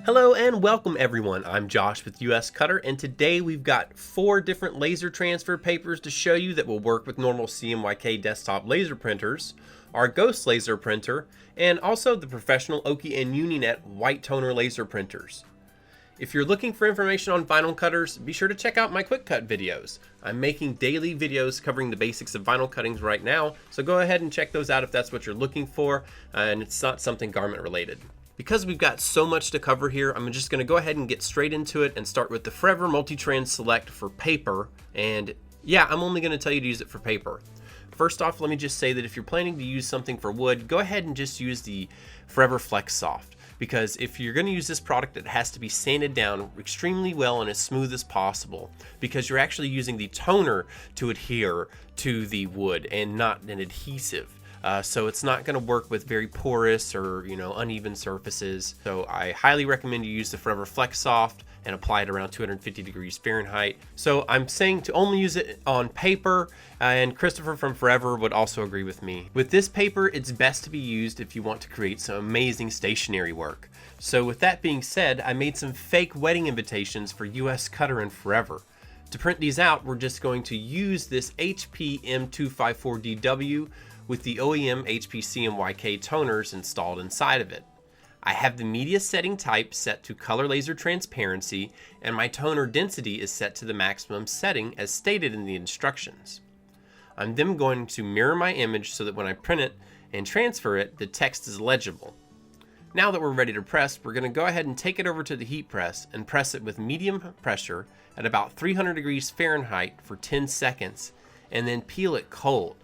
Hello and welcome everyone, I'm Josh with US Cutter, and today we've got 4 different laser transfer papers to show you that will work with normal CMYK desktop laser printers, our Ghost laser printer, and also the professional Oki and Uninet white toner laser printers. If you're looking for information on vinyl cutters, be sure to check out my quick cut videos. I'm making daily videos covering the basics of vinyl cuttings right now, so go ahead and check those out if that's what you're looking for, and it's not something garment related. Because we've got so much to cover here, I'm just going to go ahead and get straight into it and start with the Forever Multitrans Select for paper. And yeah, I'm only going to tell you to use it for paper. First off, let me just say that if you're planning to use something for wood, go ahead and just use the Forever Flex Soft. Because if you're going to use this product, it has to be sanded down extremely well and as smooth as possible, because you're actually using the toner to adhere to the wood and not an adhesive. So it's not going to work with very porous or uneven surfaces. So I highly recommend you use the Forever Flex Soft and apply it around 250 degrees Fahrenheit. So I'm saying to only use it on paper, and Christopher from Forever would also agree with me. With this paper, it's best to be used if you want to create some amazing stationery work. So with that being said, I made some fake wedding invitations for US Cutter and Forever. To print these out, we're just going to use this HP M254DW with the OEM HP CMYK toners installed inside of it. I have the media setting type set to color laser transparency, and my toner density is set to the maximum setting as stated in the instructions. I'm then going to mirror my image so that when I print it and transfer it, the text is legible. Now that we're ready to press, we're going to go ahead and take it over to the heat press and press it with medium pressure at about 300 degrees Fahrenheit for 10 seconds, and then peel it cold.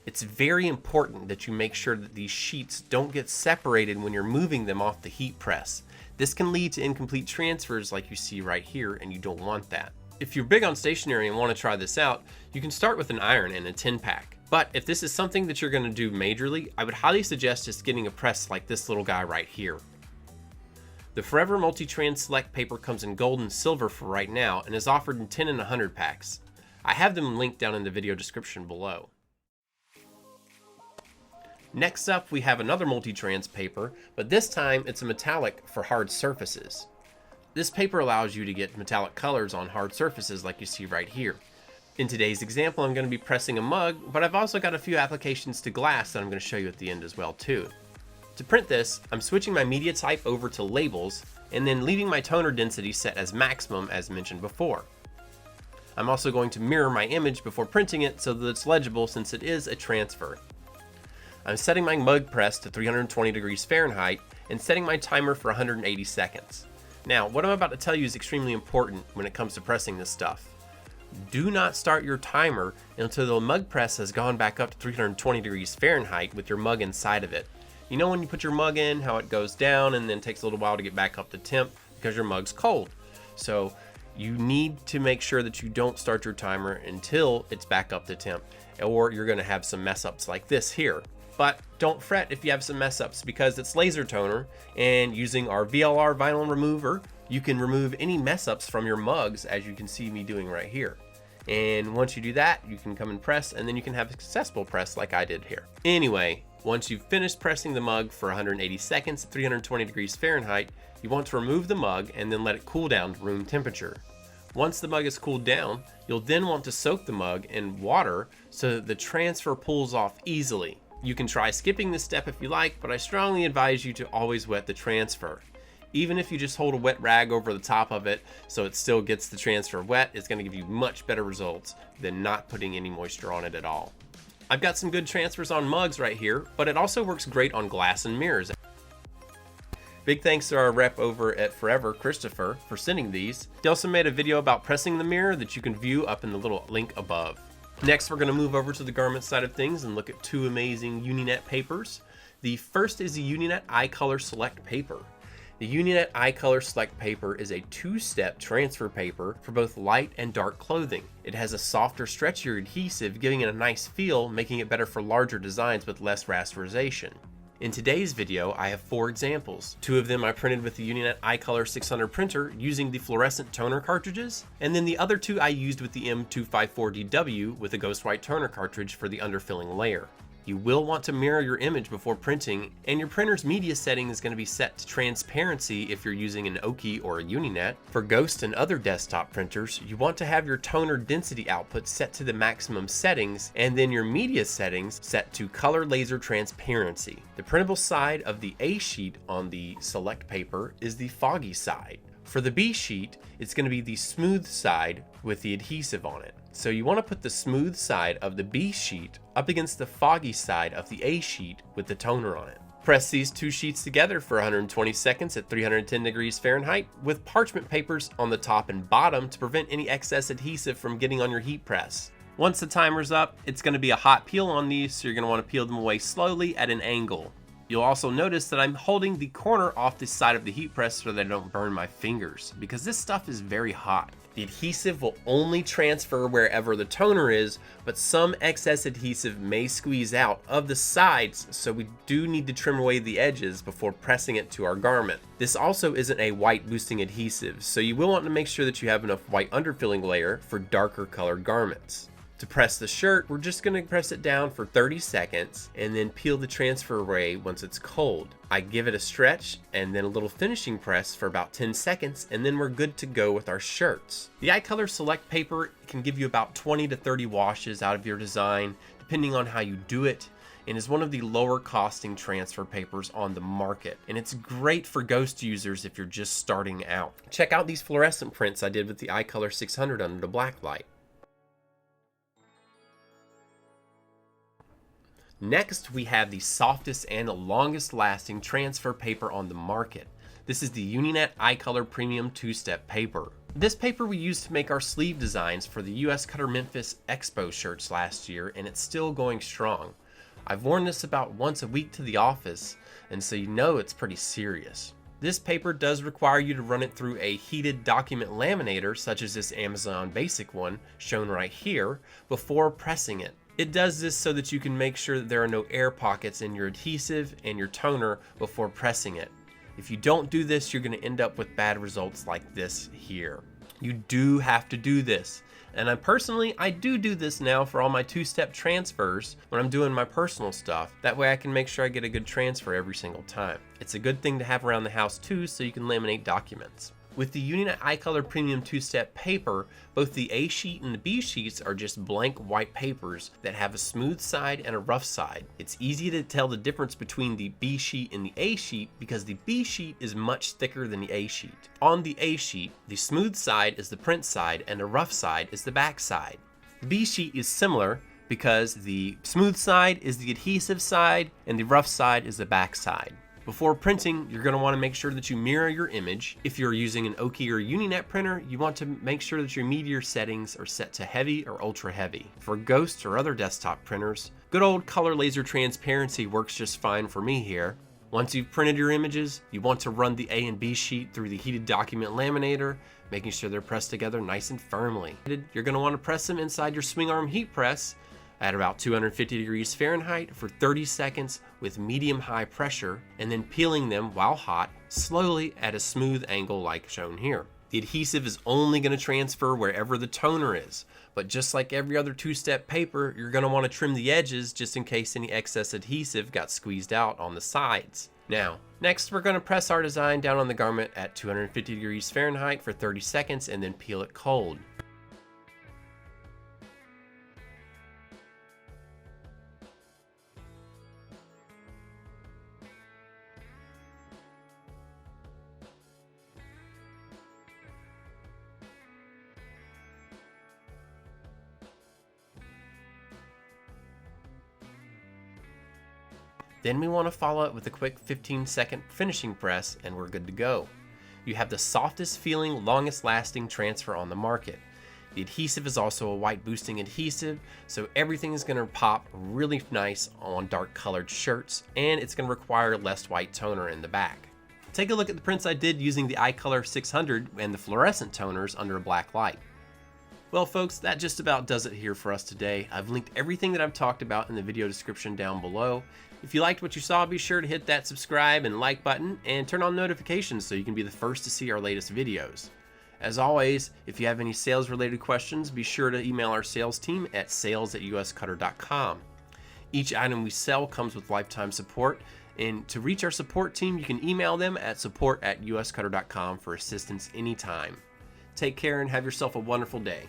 It's very important that you make sure that these sheets don't get separated when you're moving them off the heat press. This can lead to incomplete transfers like you see right here, and you don't want that. If you're big on stationery and want to try this out, you can start with an iron and a 10-pack. But if this is something that you're going to do majorly, I would highly suggest just getting a press like this little guy right here. The Forever Multitrans Select paper comes in gold and silver for right now and is offered in 10 and 100 packs. I have them linked down in the video description below. Next up, we have another multi-trans paper, but this time it's a metallic for hard surfaces. This paper allows you to get metallic colors on hard surfaces like you see right here. In today's example, I'm going to be pressing a mug, but I've also got a few applications to glass that I'm going to show you at the end as well too. To print this, I'm switching my media type over to labels and then leaving my toner density set as maximum as mentioned before. I'm also going to mirror my image before printing it so that it's legible since it is a transfer. I'm setting my mug press to 320 degrees Fahrenheit and setting my timer for 180 seconds. Now, what I'm about to tell you is extremely important when it comes to pressing this stuff. Do not start your timer until the mug press has gone back up to 320 degrees Fahrenheit with your mug inside of it. You know when you put your mug in, how it goes down and then takes a little while to get back up to temp because your mug's cold. So you need to make sure that you don't start your timer until it's back up to temp, or you're going to have some mess ups like this here. But don't fret if you have some mess ups because it's laser toner, and using our VLR vinyl remover, you can remove any mess ups from your mugs as you can see me doing right here. And once you do that, you can come and press, and then you can have a successful press like I did here. Anyway, once you've finished pressing the mug for 180 seconds at 320 degrees Fahrenheit, you want to remove the mug and then let it cool down to room temperature. Once the mug is cooled down, you'll then want to soak the mug in water so that the transfer pulls off easily. You can try skipping this step if you like, but I strongly advise you to always wet the transfer. Even if you just hold a wet rag over the top of it so it still gets the transfer wet, it's going to give you much better results than not putting any moisture on it at all. I've got some good transfers on mugs right here, but it also works great on glass and mirrors. Big thanks to our rep over at Forever, Christopher, for sending these. He also made a video about pressing the mirror that you can view up in the little link above. Next, we're going to move over to the garment side of things and look at 2 amazing Uninet papers. The first is the Uninet iColor Select paper. The Uninet iColor Select paper is a 2-step transfer paper for both light and dark clothing. It has a softer, stretchier adhesive, giving it a nice feel, making it better for larger designs with less rasterization. In today's video, I have 4 examples. 2 of them I printed with the Uninet iColor 600 printer using the fluorescent toner cartridges, and then the other 2 I used with the M254DW with a Ghost White toner cartridge for the underfilling layer. You will want to mirror your image before printing, and your printer's media setting is going to be set to transparency if you're using an Oki or a Uninet. For Ghost and other desktop printers, you want to have your toner density output set to the maximum settings, and then your media settings set to color laser transparency. The printable side of the A sheet on the select paper is the foggy side. For the B sheet, it's going to be the smooth side with the adhesive on it. So you want to put the smooth side of the B sheet up against the foggy side of the A sheet with the toner on it. Press these two sheets together for 120 seconds at 310 degrees Fahrenheit with parchment papers on the top and bottom to prevent any excess adhesive from getting on your heat press. Once the timer's up, it's going to be a hot peel on these, so you're going to want to peel them away slowly at an angle. You'll also notice that I'm holding the corner off the side of the heat press so that I don't burn my fingers, because this stuff is very hot. The adhesive will only transfer wherever the toner is, but some excess adhesive may squeeze out of the sides, so we do need to trim away the edges before pressing it to our garment. This also isn't a white boosting adhesive, so you will want to make sure that you have enough white underfilling layer for darker colored garments. To press the shirt, we're just going to press it down for 30 seconds and then peel the transfer away once it's cold. I give it a stretch and then a little finishing press for about 10 seconds, and then we're good to go with our shirts. The iColor Select paper can give you about 20 to 30 washes out of your design, depending on how you do it, and is one of the lower costing transfer papers on the market. And it's great for Ghost users if you're just starting out. Check out these fluorescent prints I did with the iColor 600 under the black light. Next, we have the softest and the longest lasting transfer paper on the market. This is the Uninet iColor Premium 2-Step paper. This paper we used to make our sleeve designs for the US Cutter Memphis Expo shirts last year, and it's still going strong. I've worn this about once a week to the office, and so you know it's pretty serious. This paper does require you to run it through a heated document laminator, such as this Amazon Basic one shown right here, before pressing it. It does this so that you can make sure that there are no air pockets in your adhesive and your toner before pressing it. If you don't do this, you're going to end up with bad results like this here. You do have to do this. And I do this now for all my 2-step transfers when I'm doing my personal stuff. That way I can make sure I get a good transfer every single time. It's a good thing to have around the house too, so you can laminate documents. With the Uninet iColor Premium 2-Step paper, both the A sheet and the B sheets are just blank white papers that have a smooth side and a rough side. It's easy to tell the difference between the B sheet and the A sheet because the B sheet is much thicker than the A sheet. On the A sheet, the smooth side is the print side and the rough side is the back side. The B sheet is similar because the smooth side is the adhesive side and the rough side is the back side. Before printing, you're going to want to make sure that you mirror your image. If you're using an Oki or Uninet printer, you want to make sure that your media settings are set to heavy or ultra heavy. For Ghost or other desktop printers, good old color laser transparency works just fine for me here. Once you've printed your images, you want to run the A and B sheet through the heated document laminator, making sure they're pressed together nice and firmly. You're going to want to press them inside your swing arm heat press at about 250 degrees Fahrenheit for 30 seconds with medium-high pressure, and then peeling them while hot, slowly at a smooth angle like shown here. The adhesive is only going to transfer wherever the toner is, but just like every other 2-step paper, you're going to want to trim the edges just in case any excess adhesive got squeezed out on the sides. Now, next we're going to press our design down on the garment at 250 degrees Fahrenheit for 30 seconds and then peel it cold. Then we want to follow it with a quick 15-second finishing press and we're good to go. You have the softest feeling, longest lasting transfer on the market. The adhesive is also a white boosting adhesive, so everything is going to pop really nice on dark colored shirts, and it's going to require less white toner in the back. Take a look at the prints I did using the iColor 600 and the fluorescent toners under a black light. Well folks, that just about does it here for us today. I've linked everything that I've talked about in the video description down below. If you liked what you saw, be sure to hit that subscribe and like button and turn on notifications so you can be the first to see our latest videos. As always, if you have any sales related questions, be sure to email our sales team at sales@uscutter.com. Each item we sell comes with lifetime support, and to reach our support team, you can email them at support@uscutter.com for assistance anytime. Take care and have yourself a wonderful day.